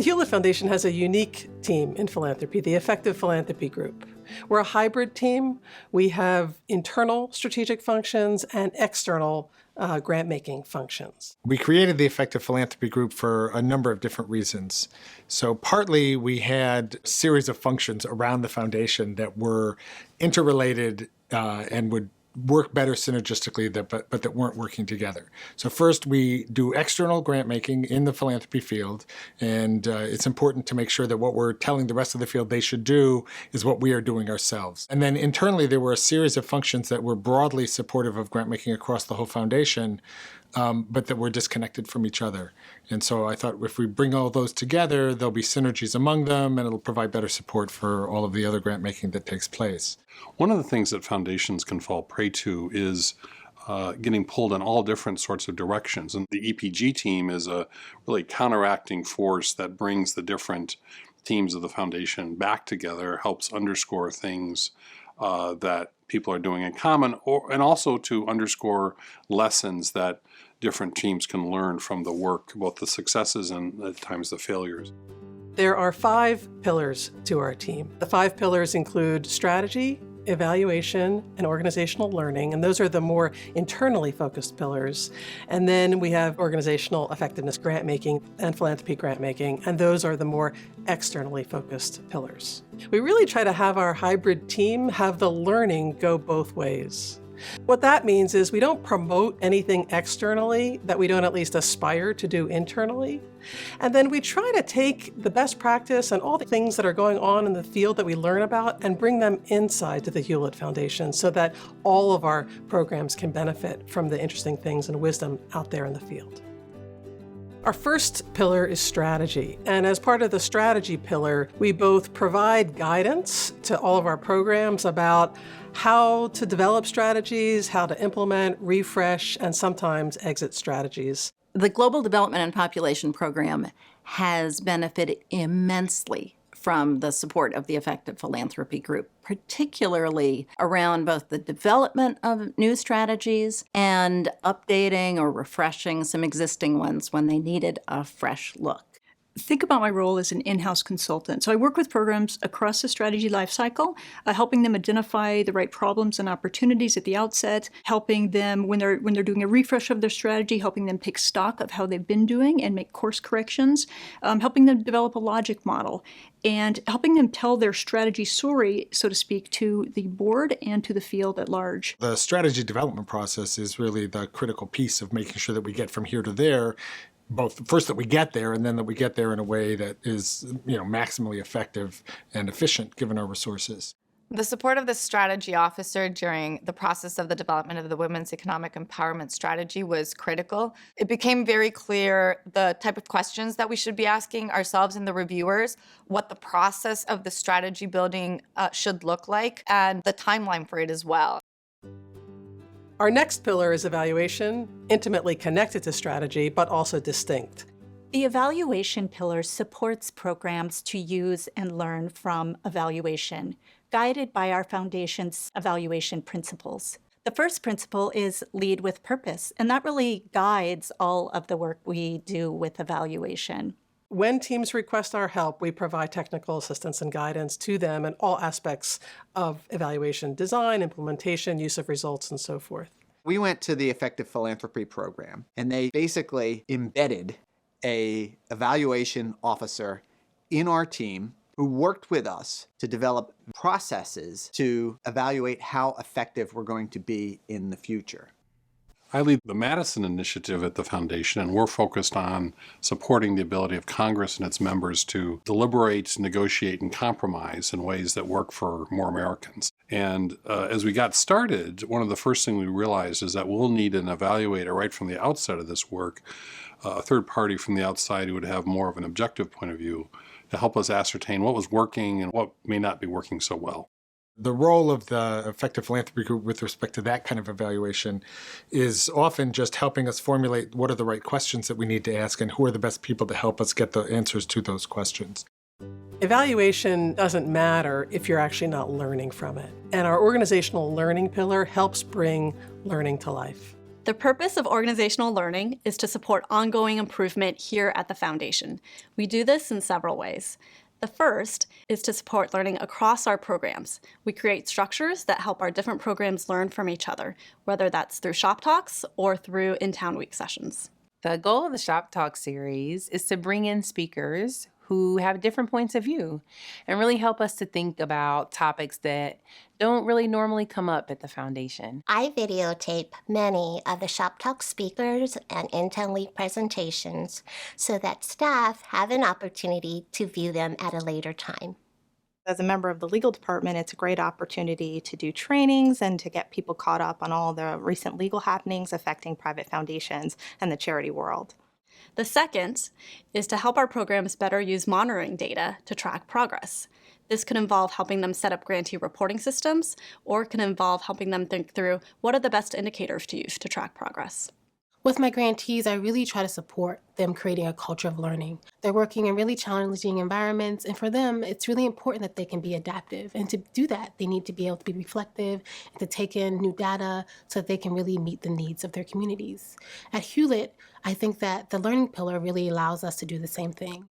Hewlett Foundation has a unique team in philanthropy, the Effective Philanthropy Group. We're a hybrid team. We have internal strategic functions and external grant-making functions. We created the Effective Philanthropy Group for a number of different reasons. So partly we had a series of functions around the foundation that were interrelated and would work better synergistically, but that weren't working together. So first, we do external grant making in the philanthropy field, and it's important to make sure that what we're telling the rest of the field they should do is what we are doing ourselves. And then internally, there were a series of functions that were broadly supportive of grant making across the whole foundation, but that were disconnected from each other. And so I thought if we bring all those together, there'll be synergies among them, and it'll provide better support for all of the other grant making that takes place. One of the things that foundations can fall prey to is getting pulled in all different sorts of directions. And the EPG team is a really counteracting force that brings the different teams of the foundation back together, helps underscore things that people are doing in common, and also to underscore lessons that different teams can learn from the work, both the successes and at times the failures. There are 5 pillars to our team. The 5 pillars include strategy, evaluation, and organizational learning, and those are the more internally focused pillars. And then we have organizational effectiveness grant making and philanthropy grant making, and those are the more externally focused pillars. We really try to have our hybrid team have the learning go both ways. What that means is we don't promote anything externally that we don't at least aspire to do internally. And then we try to take the best practice and all the things that are going on in the field that we learn about and bring them inside to the Hewlett Foundation so that all of our programs can benefit from the interesting things and wisdom out there in the field. Our first pillar is strategy, and as part of the strategy pillar, we both provide guidance to all of our programs about how to develop strategies, how to implement, refresh, and sometimes exit strategies. The Global Development and Population Program has benefited immensely from the support of the Effective Philanthropy Group, particularly around both the development of new strategies and updating or refreshing some existing ones when they needed a fresh look. Think about my role as an in-house consultant. So I work with programs across the strategy lifecycle, helping them identify the right problems and opportunities at the outset, helping them when they're doing a refresh of their strategy, helping them take stock of how they've been doing and make course corrections, helping them develop a logic model, and helping them tell their strategy story, so to speak, to the board and to the field at large. The strategy development process is really the critical piece of making sure that we get from here to there, both first that we get there and then that we get there in a way that is, maximally effective and efficient given our resources. The support of the strategy officer during the process of the development of the Women's Economic Empowerment Strategy was critical. It became very clear the type of questions that we should be asking ourselves and the reviewers, what the process of the strategy building should look like, and the timeline for it as well. Our next pillar is evaluation, intimately connected to strategy, but also distinct. The evaluation pillar supports programs to use and learn from evaluation, guided by our foundation's evaluation principles. The first principle is lead with purpose, and that really guides all of the work we do with evaluation. When teams request our help, we provide technical assistance and guidance to them in all aspects of evaluation, design, implementation, use of results, and so forth. We went to the Effective Philanthropy Program, and they basically embedded an evaluation officer in our team who worked with us to develop processes to evaluate how effective we're going to be in the future. I lead the Madison Initiative at the Foundation, and we're focused on supporting the ability of Congress and its members to deliberate, negotiate, and compromise in ways that work for more Americans. And as we got started, one of the first things we realized is that we'll need an evaluator right from the outset of this work, a third party from the outside who would have more of an objective point of view to help us ascertain what was working and what may not be working so well. The role of the Effective Philanthropy Group with respect to that kind of evaluation is often just helping us formulate what are the right questions that we need to ask and who are the best people to help us get the answers to those questions. Evaluation doesn't matter if you're actually not learning from it. And our organizational learning pillar helps bring learning to life. The purpose of organizational learning is to support ongoing improvement here at the Foundation. We do this in several ways. The first is to support learning across our programs. We create structures that help our different programs learn from each other, whether that's through shop talks or through in-town week sessions. The goal of the Shop Talk series is to bring in speakers who have different points of view and really help us to think about topics that don't really normally come up at the Foundation. I videotape many of the Shop Talk speakers and in-town week presentations so that staff have an opportunity to view them at a later time. As a member of the legal department, it's a great opportunity to do trainings and to get people caught up on all the recent legal happenings affecting private foundations and the charity world. The second is to help our programs better use monitoring data to track progress. This could involve helping them set up grantee reporting systems, or it can involve helping them think through what are the best indicators to use to track progress. With my grantees, I really try to support them creating a culture of learning. They're working in really challenging environments, and for them, it's really important that they can be adaptive. And to do that, they need to be able to be reflective and to take in new data so that they can really meet the needs of their communities. At Hewlett, I think that the learning pillar really allows us to do the same thing.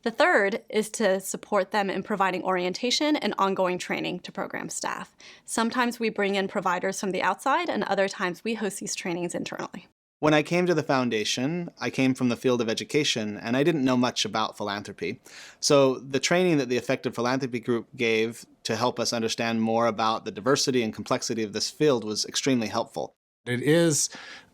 The third is to support them in providing orientation and ongoing training to program staff. Sometimes we bring in providers from the outside, and other times we host these trainings internally. When I came to the Foundation, I came from the field of education, and I didn't know much about philanthropy. So the training that the Effective Philanthropy Group gave to help us understand more about the diversity and complexity of this field was extremely helpful. It is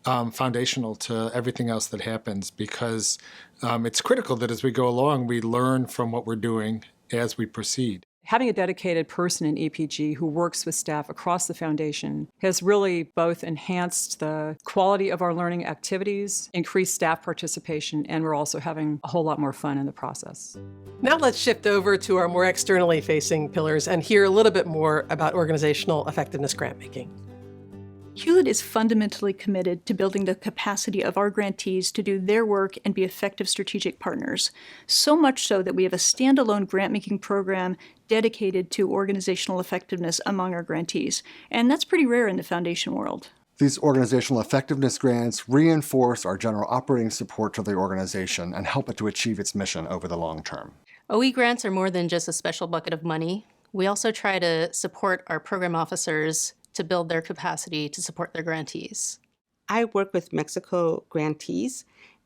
foundational to everything else that happens because it's critical that as we go along, we learn from what we're doing as we proceed. Having a dedicated person in EPG who works with staff across the Foundation has really both enhanced the quality of our learning activities, increased staff participation, and we're also having a whole lot more fun in the process. Now let's shift over to our more externally facing pillars and hear a little bit more about organizational effectiveness grant making. Hewlett is fundamentally committed to building the capacity of our grantees to do their work and be effective strategic partners, so much so that we have a standalone grant-making program dedicated to organizational effectiveness among our grantees, and that's pretty rare in the foundation world. These organizational effectiveness grants reinforce our general operating support to the organization and help it to achieve its mission over the long term. OE grants are more than just a special bucket of money. We also try to support our program officers to build their capacity to support their grantees. I work with Mexico grantees,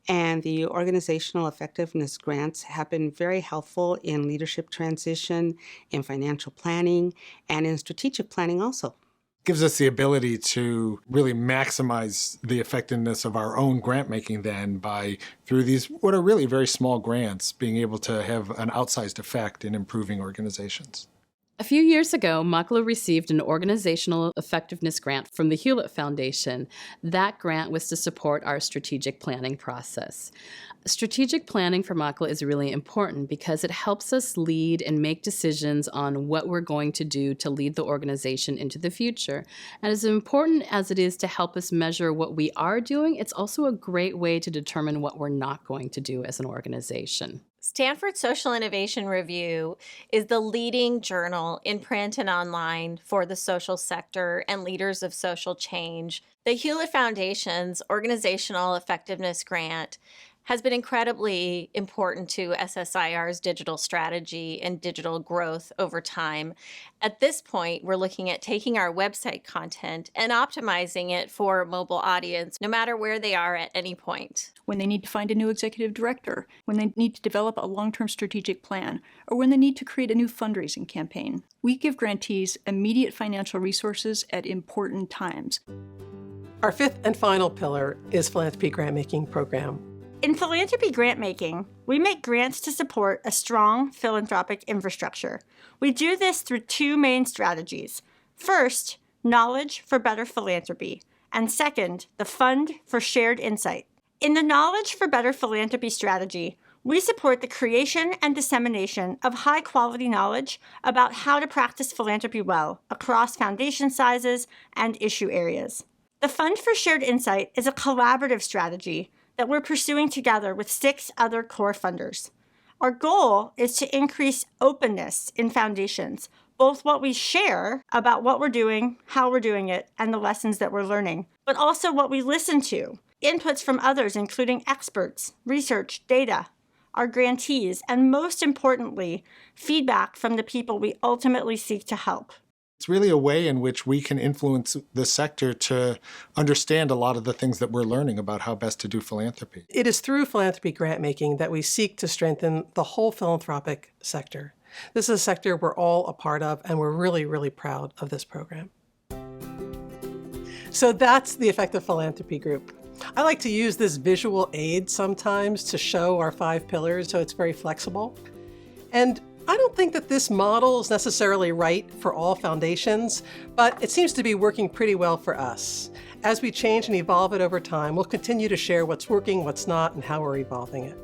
and the organizational effectiveness grants have been very helpful in leadership transition, in financial planning, and in strategic planning also. Gives us the ability to really maximize the effectiveness of our own grant making then by, through these what are really very small grants, being able to have an outsized effect in improving organizations. A few years ago, Makla received an organizational effectiveness grant from the Hewlett Foundation. That grant was to support our strategic planning process. Strategic planning for Makla is really important because it helps us lead and make decisions on what we're going to do to lead the organization into the future. And as important as it is to help us measure what we are doing, it's also a great way to determine what we're not going to do as an organization. Stanford Social Innovation Review is the leading journal in print and online for the social sector and leaders of social change. The Hewlett Foundation's Organizational Effectiveness Grant has been incredibly important to SSIR's digital strategy and digital growth over time. At this point, we're looking at taking our website content and optimizing it for a mobile audience, no matter where they are at any point. When they need to find a new executive director, when they need to develop a long-term strategic plan, or when they need to create a new fundraising campaign. We give grantees immediate financial resources at important times. Our fifth and final pillar is Philanthropy Grant-Making Program. In philanthropy grant-making, we make grants to support a strong philanthropic infrastructure. We do this through two main strategies. First, Knowledge for Better Philanthropy, and second, the Fund for Shared Insight. In the Knowledge for Better Philanthropy strategy, we support the creation and dissemination of high-quality knowledge about how to practice philanthropy well across foundation sizes and issue areas. The Fund for Shared Insight is a collaborative strategy that we're pursuing together with 6 other core funders. Our goal is to increase openness in foundations, both what we share about what we're doing, how we're doing it, and the lessons that we're learning, but also what we listen to, inputs from others, including experts, research, data, our grantees, and most importantly, feedback from the people we ultimately seek to help. It's really a way in which we can influence the sector to understand a lot of the things that we're learning about how best to do philanthropy. It is through philanthropy grant making that we seek to strengthen the whole philanthropic sector. This is a sector we're all a part of, and we're really, really proud of this program. So that's the Effective Philanthropy Group. I like to use this visual aid sometimes to show our 5 pillars, so it's very flexible. And I don't think that this model is necessarily right for all foundations, but it seems to be working pretty well for us. As we change and evolve it over time, we'll continue to share what's working, what's not, and how we're evolving it.